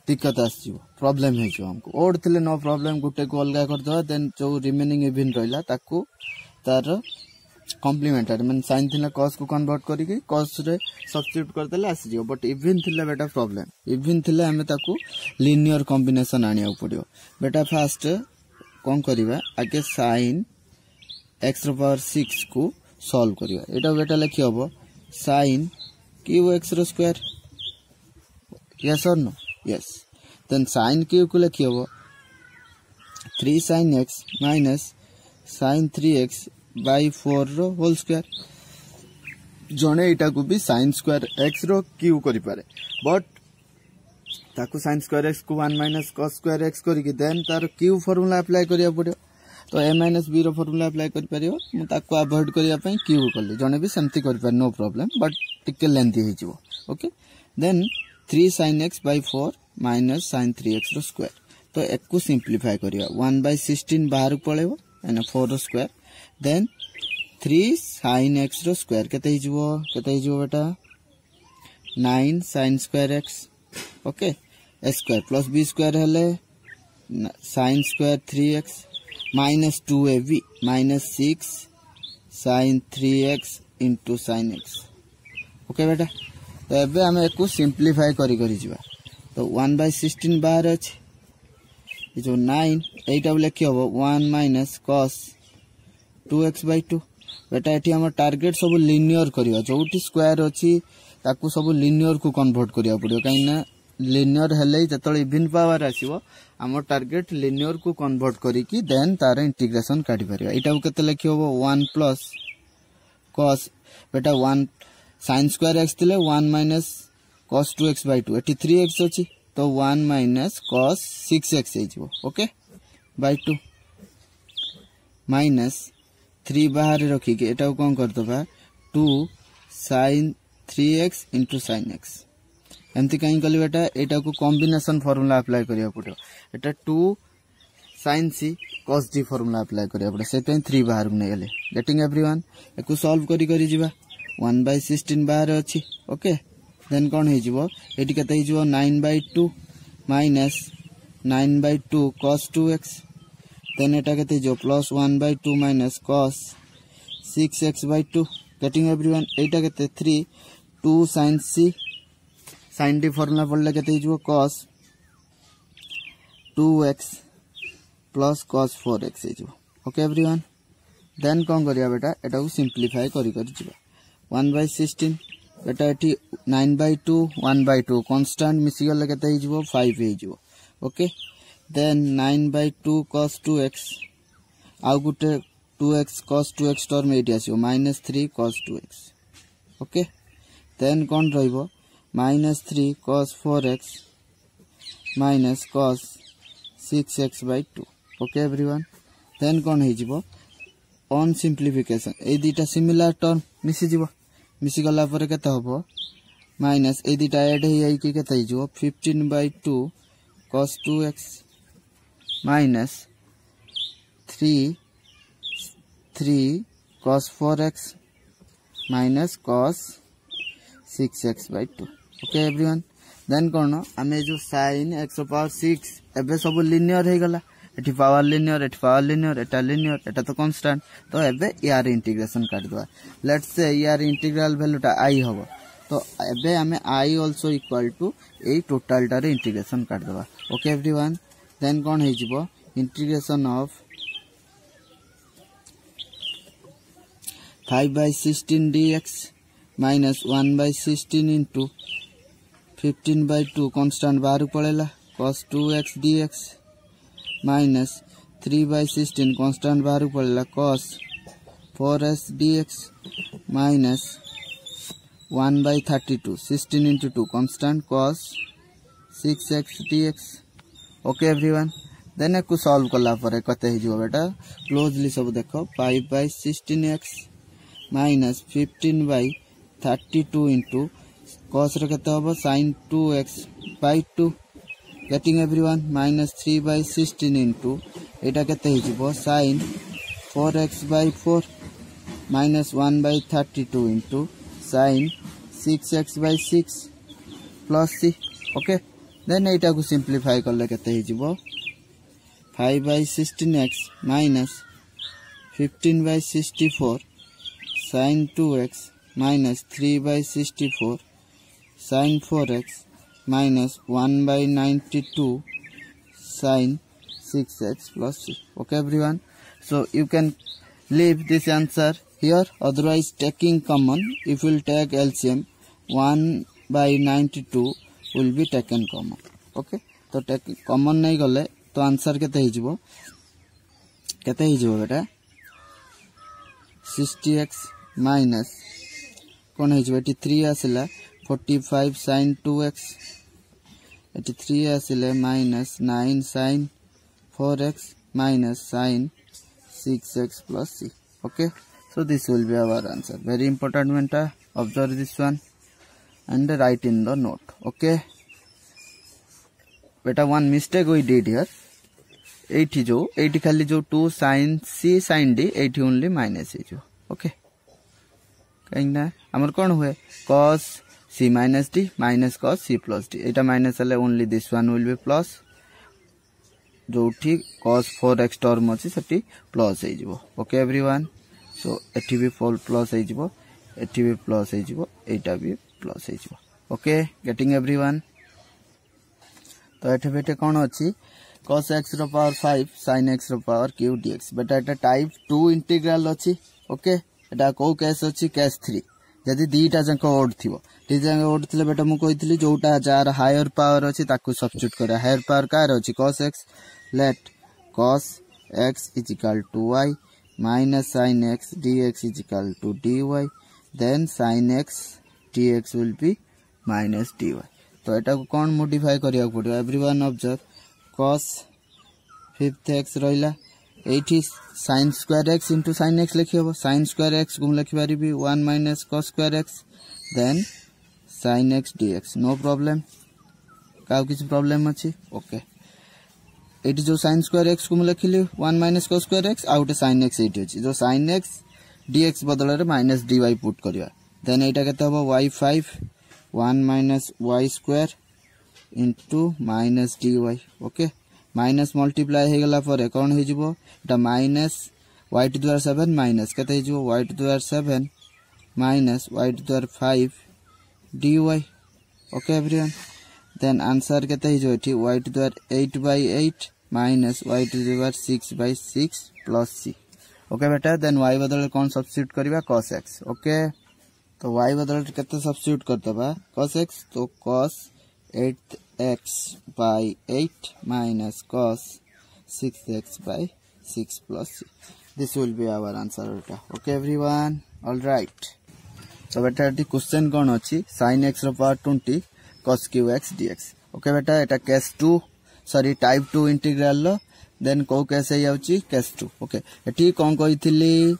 दिक्कत आसो प्रॉब्लम है हमको ओड थिले नो प्रॉब्लम गोटे को अलग करदे देन जो रिमेनिंग इवन रहिला ताकू तार कॉम्प्लीमेंटरी मान साइन थिला cos को कन्वर्ट करिके cos रे सब्स्टिट्यूट कर देले आसी जिवो बट इवन थिला बेटा प्रॉब्लम इवन थिले हमें ताकू लीनियर कॉम्बिनेशन आनिया पड़ियो बेटा फास्ट कोन करिवा आगे sin x रो पावर 6 को सॉल्व करिवा एटा बेटा लिखि हबो sin क्यूब x रो स्क्वायर यस और no yes then sin cube को लिखि हबो 3 sin x minus sin 3x by 4 rho whole square जने एटा को भी sin square x rho cube करि पारे बट ताकू sin स्क्वायर x को 1 minus cos स्क्वायर x करि के देन तार क्यूब फार्मूला अप्लाई करिया पड़ियो तो a minus b रो फार्मूला अप्लाई करि परियो मु ताकू अवॉइड करिया पई क्यूब करली जने भी सेमती करि पार नो प्रॉब्लम बट टिके लेंथी हे जिवो okay then 3 sin x by 4 minus sin 3x रो स्क्वायर तो एक को सिंपलीफाई करिया 1 by 16 बाहर पळेबो एना 4 रो स्क्वायर देन 3 sin x रो स्क्वायर केते हिजबो बेटा 9 sin square x okay a square plus b square हले sin square 3x minus 2ab minus 6 sin 3x into sin x okay बेटा तो एबे हम एको सिंपलीफाई करी जिबा तो 1 by 16 बाहर अछि जो 9 एटा लिखि हबो 1 minus cos 2x by 2 बेटा एठी हमर टारगेट सब लीनियर करिया जोटी स्क्वायर अछि ताकू सब लीनियर को कन्वर्ट करिया पड़ियो काइना लीनियर हेले जतले इवन पावर आसीबो हमर टारगेट लीनियर को कन्वर्ट करी की देन तार इंटीग्रेशन काटी परिया एटा केते लिखि हबो 1 plus cos बेटा 1 sin स्क्वायर x थिले 1 minus cos 2x by 2 एठी 3x अछि तो 1 minus cos 6x हे जिवो ओके by 2 minus 3 बाहर रखी के एटा कोन कर दबा 2 sin 3x into sin x एमती कहीं कली बेटा एटा को कॉम्बिनेशन फार्मूला अप्लाई करिया पड़ो एटा 2 sin c cos d formula apply करिया पड़ो से 3 बाहर ने गेले गेटिंग एवरीवन एको सॉल्व करी जिबा 1 by 16 बाहर अछि ओके देन कोन हे जिवो एटी कते हे जिवो 9 by 2 minus 9 by 2 cos 2x then एटा केते जो plus 1 by 2 minus cos 6x by 2 getting everyone एटा केते 3 2 sin c sin d formula पड़ले केते जो cos 2x plus cos 4x जो ओके एवरीवन देन कोन करिया बेटा एटा को सिंपलीफाई करी जिबा 1 by 16 बेटा एठी 9 by 2 1 by 2 कांस्टेंट मिसी गले केते हिजबो 5 हिजबो okay then 9 by 2 cos 2x आउ गुटे 2x cos 2x टर्म एटी आसीओ -3 cos 2x ओके then कोन रहइबो -3 cos 4x minus cos 6x by 2 okay everyone then कोन हे जिवो ऑन सिंपलीफिकेशन ए दीटा सिमिलर टर्म मिसी जिवो मिसी गला पर केते हबो माइनस ए दीटा ऐड हे आई के केते हिजो 15 by 2 cos 2x minus 3 cos 4x minus cos 6x by 2 okay everyone then कोन हमें जो sin x पावर 6 एबे सब लिनियर हे गला एठी पावर लिनियर एटा लिनियर एटा तो कांस्टेंट तो एबे यार इंटीग्रेशन काट दवा लेट्स से यार इंटीग्रल वैल्यूटा i होबो तो एबे हमें i also equal to a total टारे इंटीग्रेशन काट दवा ओके एवरीवन देन कोन हे जिवो integration of 5 by 16 dx minus 1 by 16 into 15 by 2 constant बाहर पड़ेला cos 2x dx minus 3 by 16 constant बाहर पड़ेला cos 4s dx minus 1 by 32 16 into 2 constant cos 6x dx okay everyone then को सॉल्व करला पर कते हिजो बेटा क्लोजली सब देखो 5 by 16x minus 15 by 32 into cos रे केते हबो sin 2x by 2 getting everyone minus 3 by 16 into एटा केते हिजिबो sin 4x by 4 minus 1 by 32 into sin 6x by 6 plus c okay then एटा को सिंपलीफाई करले केते हिजिबो 5 by 16x minus 15 by 64 sin 2x minus 3 by 64 sin 4x minus 1 by 92 sin 6x plus c. Okay everyone, so you can leave this answer here, otherwise taking common, if you will take LCM 1 by 92 will be taken common. Okay, तो take common नहीं गले तो आंसर केते हिजिबो बेटा 60x minus cone हिजिबो 3 आसिला 45 sin 2x 83 आसिले minus 9 sin 4x minus sin 6x plus c. Okay, so this will be our answer. Very important matter, observe this one and write in the note. Okay beta, one mistake we did here, 80 खाली जो 2 sin c sin d 80 only minus है जो. Okay, कहीं ना हमर कौन हुए cos c minus d minus cos c plus d, एटा minus हले only this one will be plus, जो ठीक cos 4x term अछि सटी plus है जिवो. Okay everyone, so एठी भी फॉल plus है जिवो, एठी भी plus है जिवो, एटा भी plus है जिवो. Okay, getting everyone, तो एठी बेटे कौन अछि cos x रो पावर 5 sin x रो पावर q dx. बेटा एटा टाइप 2 इंटीग्रल अछि. ओके, एटा को केस अछि केस 3, जदि दीटा जंक ओड थिवो, दीटा जंक ओड थिले बेटा मु कहितली जोटा जार हायर पावर अछि ताकू सब्स्टिट्यूट करे. हायर पावर कार अछि cos x, let cos x is equal to y minus sin x dx is equal to dy, then sin x dx will be minus dy. तो एटा को कोन मॉडिफाई करिया पड़ियो. Everyone observe, cos 5th x रहिला, एठी sin square x into sin x लिखि हबो. sin square x गुम लिखि परिबी 1 minus cos square x, then sin x dx. No problem, काउ किछ प्रॉब्लम अछि. ओके, एठी जो sin square x गुम लिखिली 1 minus cos square x, out sin x एठी अछि, जो sin x dx बदल रे minus dy पुट करिया. देन एटा केते हबो y5 1 minus y square into minus dy. Okay, minus multiply हे गला पर कोन हे जिवो, एटा minus y to the power 7 minus केते हे जिवो y to the power 7 minus y to the power 5 dy. Okay everyone, then answer केते हे जो एठी y to the power 8 by 8 minus y to the power 6 by 6 plus c. Okay बेटा, देन y बदल कोन सब्स्टिट्यूट करबा cos x. ओके, तो y बदल केते सब्स्टिट्यूट करतबा cos x, तो cos 8x by 8 minus cos 6x by 6 plus c. This will be our answer. Okay everyone, all right. So beta the question kon achi sin x ro power 20 cos qx dx. Okay beta, eta case 2 sorry type 2 integral lo, then को case हे जाउची case 2. Okay, एठी कोन कहिथिली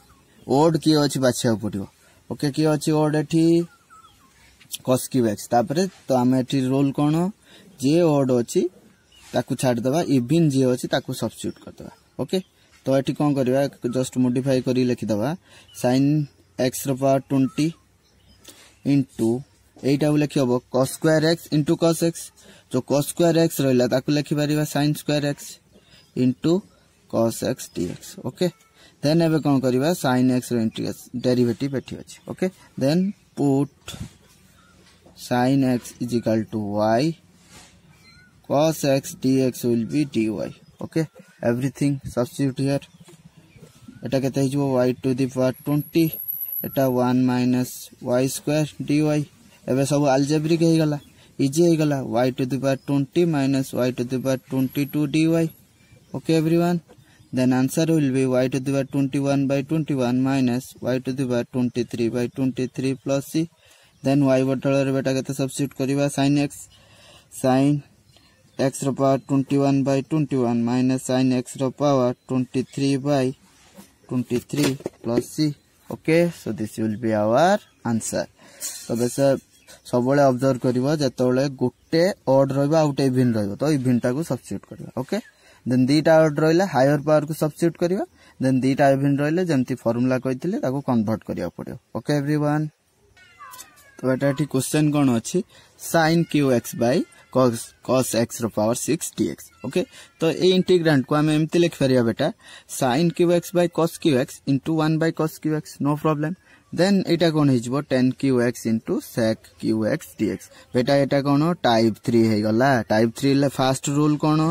ओड की अछि बाछिया पडियो. ओके, की अछि ओड एठी cos qx, तापरे तो आमे एठी रोल कोन जे ओड अछि ताकू छाड़ दबा, इवन जे अछि ताकू सब्स्टिट्यूट कर दबा. ओके, तो एठी कोन करबा, जस्ट मॉडिफाई करी लिखि दबा sin x रो पावर 20 इनटू एटा लिखि हबो cos square x into cos x, जो cos square x रहला ताकू लिखि परिबा sin square x into cos x dx. Okay, then एबे कोन करबा sin x रो इंटीग्रल डेरिवेटिव एठी अछि. Okay, then put sin x is equal to y, cos x dx will be dy. Okay, everything substitute here. एटा केते हिजो y to the power 20, Etah 1 minus y square dy. एबे सब अलजेब्रिक हे गला, इजी हे गला, y to the power 20 minus y to the power 22 dy. Okay everyone, then answer will be y to the power 21 by 21 minus y to the power 23 by 23 plus c. Then y बदल रे बेटा केते सब्स्टिट्यूट करबा sin x रो power 21 by 21 minus sin x रो power 23 by 23 plus c. Okay so this will be our answer तो वैसे सब ऑब्जर्व करिवो जेतोले गुटे ऑड रहबा आउट इवन रहबो तो इवन टा को सब्स्टिट्यूट करबा ओके देन दीटा ऑड रहला हायर पावर को सब्स्टिट्यूट करबा देन दीटा इवन रहले जेमति फार्मूला कहिथिले ताको कन्वर्ट करिया पड़ियो ओके एवरीवन तो एटा एठी क्वेश्चन कोन अछि sin qx by cos x रो पावर 6 dx ओके तो ए इंटीग्रेंट को हम एमति लिख परिया बेटा sin qx by cos qx into 1 by cos qx no problem then एटा कोन हिजबो tan qx into sec qx dx बेटा एटा कोन टाइप 3 हे गला टाइप 3 ले फर्स्ट रूल कोन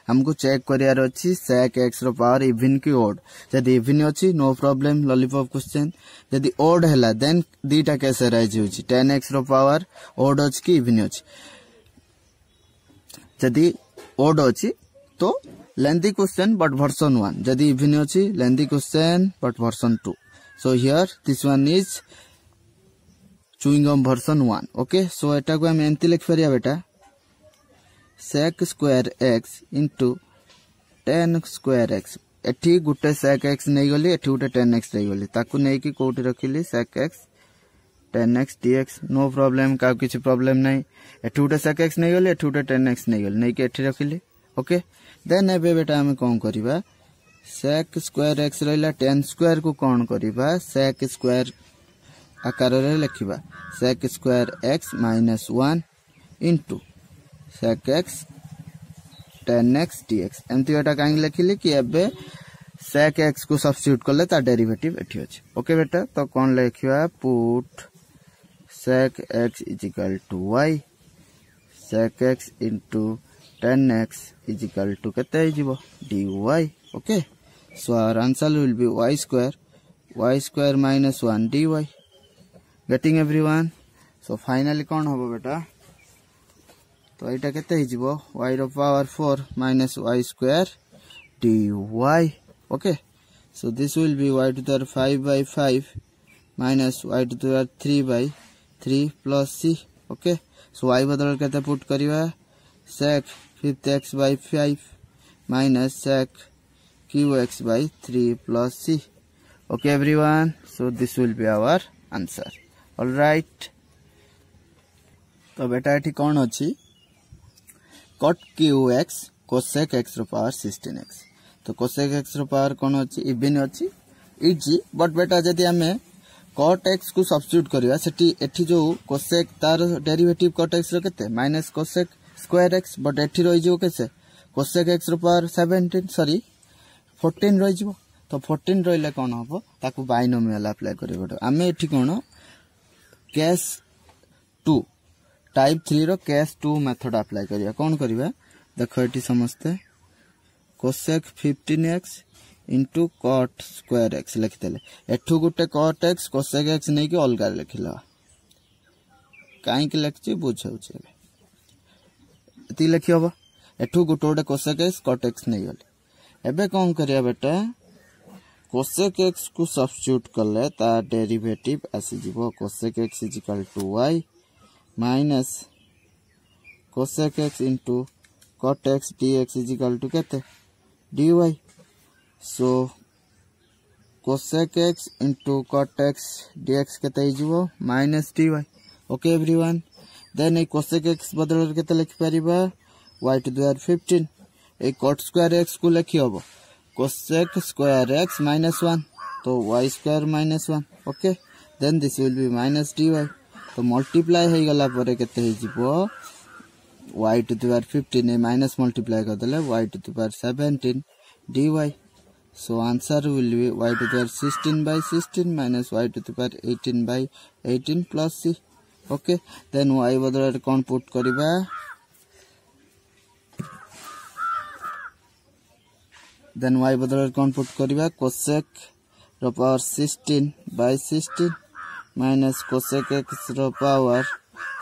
हमको चेक करियार अछि sec x रो पावर इवन की ओड जदी इवन अछि नो प्रॉब्लम लॉलीपॉप क्वेश्चन जदी ओड हैला देन दीटा कैसे राइज होछि tan x रो पावर ओड अछि की इवन अछि जदी ओड अछि तो लेंथी क्वेश्चन बट वर्जन 1 जदी इवन अछि lengthy question but version 2 so here this one is chewing gum version 1 okay so eta ko हम एंती लिख परिया बेटा sec square x into tan square x एठी गुटे sec x नै गली एठी गुटे tan x नै गली ताकू नै कि कोठी रखिली sec x tan x dx no problem का किछि प्रॉब्लम नै एठी गुटे sec x नै गली एठी गुटे tan x नै गली नै कि एठी रखिली ओके देन एबे बेटा हम कोन करिबा sec square x रहला tan square को कोन करिबा sec square आकार रे लिखिबा sec square x minus 1 into sec x tan x dx एमती एटा काहे लिखिले कि एबे sec x को सब्स्टिट्यूट करले ता डेरिवेटिव एठी अछि ओके बेटा तो कोन लिखिबा put sec x is equal to y sec x into tan x is equal to केते हिजबो dy okay so our answer will be y square minus 1 dy getting everyone so finally कौन होबो बेटा तो एटा केते हिजबो y row power 4 minus y square dy okay so this will be y to the 5 by 5 minus y to the 3 by 3 plus c okay so y बदल केते put करिवा sec 5x by 5 minus sec qx by 3 plus c okay everyone so this will be our answer all right तो बेटा एठी कोन अछि cot qx cosec x रो पावर 16x तो cosec x रो पावर कोन अछि इवन अछि इजी बट बेटा जदी हमें cot x को सब्स्टिट्यूट करिया सेठी एठी जो cosec तार डेरिवेटिव cot x रो केते minus cosec square x but एठी रहि जो कैसे cosec x रो पावर 17 सॉरी 14 रहि जो तो 14 रहिला कोन हबो ताकू बाइनोमियल अप्लाई करिवो आमे एठी कोन केस 2 टाइप 3 रो केस 2 मेथड अप्लाई करिया कोन करिवा देखो एठी समझते cosec 15x into cot square x लिखतेले एठू गुटे cot x cosec x नै कि अलगा लिखिला काई कि लिखछि बुझाउ छै एती लिखि हबो एठू गुटे गुटे cosec x cot x नै गले एबे कोन करिया बेटा cosec x को सब्स्टिट्यूट करले ता डेरिवेटिव आसी जीवो cosec x is equal to y minus cosec x into cot x dx is equal to केते dy so cosec x into cot x dx केते जीवो minus dy okay everyone then ए cosec x बदल केते लिख परिबा y to the 15 A cot square x को लिखि हबो cosec square x minus 1 तो y square minus 1 okay then this will be minus dy तो मल्टीप्लाई हे गला परे केते हे जिवो y to the power 15 A minus multiply कर देले y to the power 17 dy so answer will be y to the power 16 by 16 minus y to the power 18 by 18 plus c okay then y बदल कोन पुट करिबा then y बदल कोन पुट करिबा cosec रो power 16 by 16 minus cosec x रो power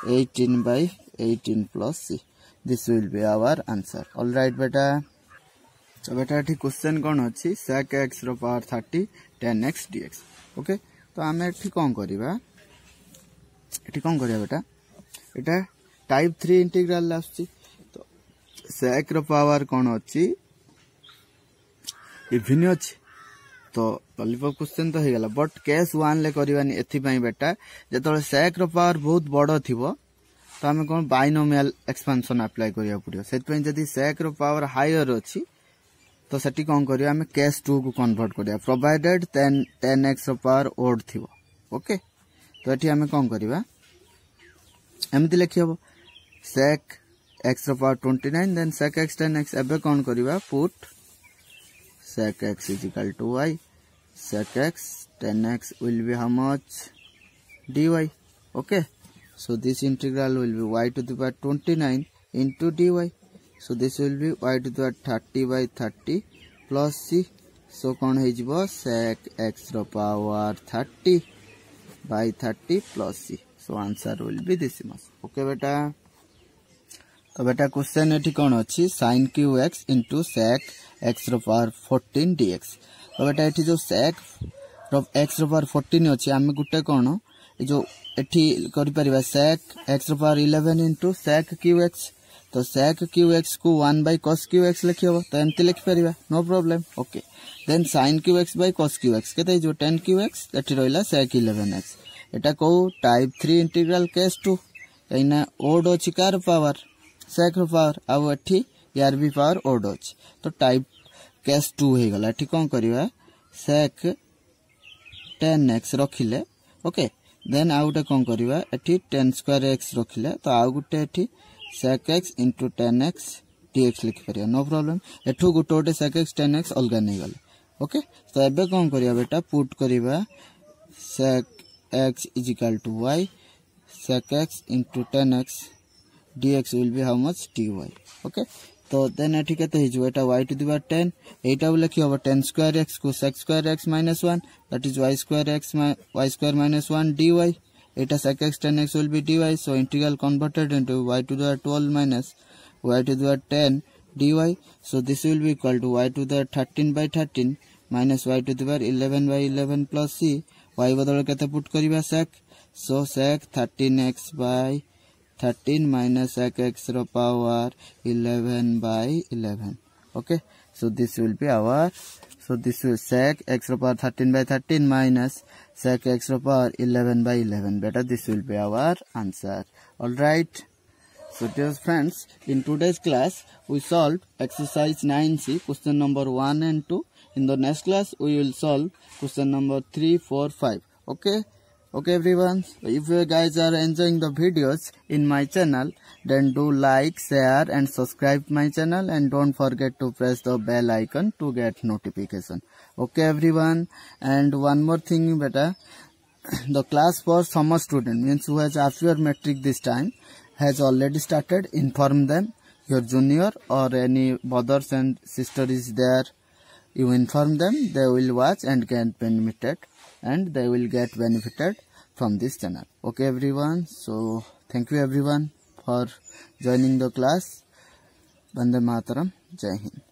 18 by 18 plus c this will be our answer all right beta so beta एठी क्वेश्चन कोन अछि sec x रो power 30 tan x dx okay तो हमें एठी कोन करिबा बेटा एटा टाइप 3 इंटीग्रल लास्ची तो sec रो पावर कोन अछि इवन अछि तो लॉलीपॉप क्वेश्चन तो हो गला बट केस 1 ले करबानी एथि बेटा जेतले sec रो पावर बहुत बड़ थिबो तो आम कौन बाइनोमियल एक्सपेंशन अप्लाई करिया पड़ियो सेतपई जदी sec रो पावर हायर अछि तो सेठी कौन करिया आम केस 2 को कन्वर्ट करिया प्रोवाइडेड 10x रो पावर ओड थिबो ओके तो एठी आम कौन करिया एमति लिखियो sec x रो power 29 then sec x 10x एबे कौन करिया put sec x is equal to y sec x 10x will be how much dy okay so this integral will be y to the power 29 into dy so this will be y to the power 30 by 30 plus c so कौन है जिवो sec x row power 30 by 30 plus c so answer will be this much okay बेटा तो बेटा क्वेश्चन एठी कौन अछि sin qx into sec x रो पावर 14 dx तो बेटा एठी जो sec रो x रो पावर 14 अछि हम गुटे कोन जो एठी करि परिबा sec x रो पावर 11 into sec qx तो sec qx को 1 by cos qx लिखियो तो एमति लिख परिबा no problem okay then sin qx by cos qx केते जो 10 qx एठी रहिला sec 11x एटा को टाइप 3 इंटीग्रल केस 2 एना ओड अछि कार पावर sec रो पावर आ एठी यार भी पावर ओड अछि तो टाइप केस 2 हे गला एठी कोन करिवा sec 10x रखिले ओके देन आ गुटे कोन करिवा एठी 10 स्क्वायर x रखिले तो आ गुटे एठी sec x into 10x dx लिख परिया नो प्रॉब्लम एठू गुटे गुटे sec x 10x अलगा नै गले ओके तो एबे कोन करिया बेटा put करिवा sec x is equal to y sec x into 10x dx will be how much dy okay तो देन एठी केते हे जो एटा y to the power 10 एटा लिखि होबो 10 स्क्वायर x को sec square x minus 1 that is y square minus 1 dy Etah sec x 10x will be dy so integral converted into y to the power 12 minus y to the power 10 dy so this will be equal to y to the 13 by 13 minus y to the power 11 by 11 plus c y बदल केते put करिवा sec so sec 13x by 13 minus sec x ro power 11 by 11 okay so this will be our so this will sec x ro power 13 by 13 minus sec x ro power 11 by 11 beta this will be our answer all right so dear friends in today's class we solved exercise 9c question number 1 and 2 in the next class we will solve question number 3 4 5 okay okay everyone if you guys are enjoying the videos in my channel then do like share and subscribe my channel and don't forget to press the bell icon to get notification okay everyone and one more thing beta the class for summer student means who has after metric this time has already started inform them your junior or any brothers and sister is there you inform them they will watch and get benefited and they will get benefited from this channel okay everyone so thank you everyone for joining the class Vande Mataram Jai Hind